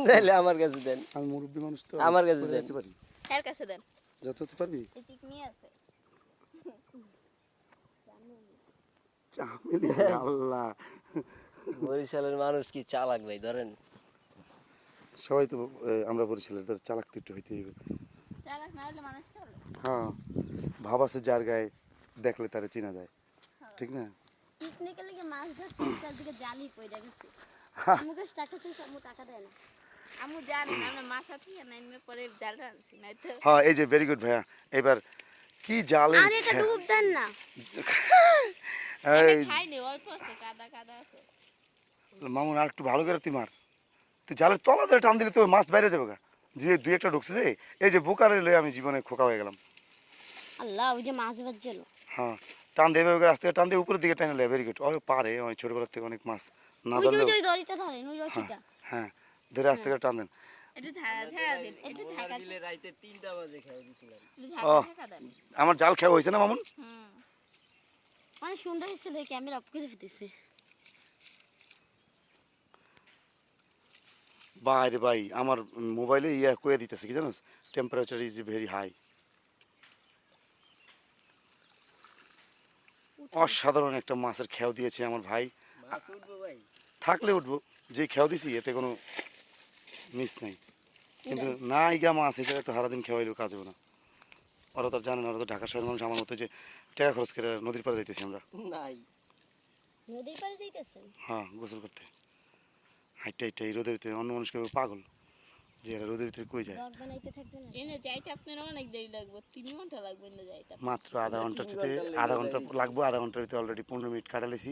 নাইলে আমার কাছে দেন। আমি মুরব্বী মানুষ তো আমার কাছে করে দেন। দিতে পারি। কার কাছে দেন? যত তুই পারবি। এই চিকনি আছে। চামেলি আল্লাহ। বরিশালের মানুষ কি চালাক ভাই ধরেন। সবাই তো আমরা বরিশালের তার চালাক তো একটু হইতে হইবে। চালাক না হলে মানুষ চলে। হ্যাঁ ভাব আছে যার গায়ে দেখলে তারে চিনা যায় ঠিক না। পিকনিকে লেগে মাছ ধরছি চারদিকে জালি পয়দা গেছে। আমাকে টাকা চাইছে আমু টাকা দেয় না। আমু জানেন আমরা মাছ আছি নাইমে পরে জাল আনছি নাই তো। হ্যাঁ এই যে ভেরি গুড ভাইয়া। এবার কি জালের আরে এটা ডুব দেন না। এই খাইনি অল্প আছে কাদা কাদা আছে। মামুন আর একটু ভালো করে তুই মার। তুই জালের তলা ধরে টান দিলে তো মাছ বাইরে যাবে গা। যে দুই একটা ঢুকছে যে এই যে বোকারে লয়ে আমি জীবনে খোকা হয়ে গেলাম। আল্লাহ ওই যে মাছ বাজছিল। হ্যাঁ টান দিয়ে এভাবে করে আস্তে টান দিয়ে উপরের দিকে টানে ভেরি গুড। ওই পারে ওই ছোটবেলার থেকে অনেক মাছ না ওই যে ধরলেও ওই দড়িটা ধরেন ওই রশিটা। হ্যাঁ ধরে আস্তে করে টান দেন। এটা ঝাড়া দেন এটা ঢাকা দিলে রাইতে 3টা বাজে খাই দিছিলাম। ঢাকা দেন। আমার জাল খাওয়া হয়েছে না মামুন। মানে সুন্দর হয়েছিল ক্যামেরা অফ করে দিতেছে। বাইরে ভাই আমার মোবাইলে ইয়া কয়ে দিতেছে কি জানোস টেম্পারেচার ইজ ভেরি হাই। অসাধারণ একটা মাছের খেয়াও দিয়েছে আমার ভাই। মাছ উঠবো ভাই। থাকলে উঠবো যে খেয়াও দিছি এতে কোনো মিস নাই কিন্তু না ইগা মাছ এই জায়গায় তো সারাদিন খেয়াইলেও কাজ হবে না। ওরা তো আর জানে না ওরা তো ঢাকা শহরের মানুষ আমার মতো যে টাকা খরচ করে নদীর পাড়ে যাইতেছি আমরা। নাই। নদীর পাড়ে যাইতেছেন? হ্যাঁ গোসল করতে হাইটটা হাইটটা এই রোদের ভিতরে অন্য মানুষকে পাগল যে এরা রোদের ভিতরে কই যায়। ব্লগ বানাইতে থাকবেন এনে যাইতে আপনার অনেক দেরি লাগবে 3 ঘন্টা লাগবে না যাইতে মাত্র আধা ঘন্টার চেয়ে আধা ঘন্টা লাগবো। আধা ঘন্টার ভিতরে অলরেডি 15 মিনিট কাটালেছি।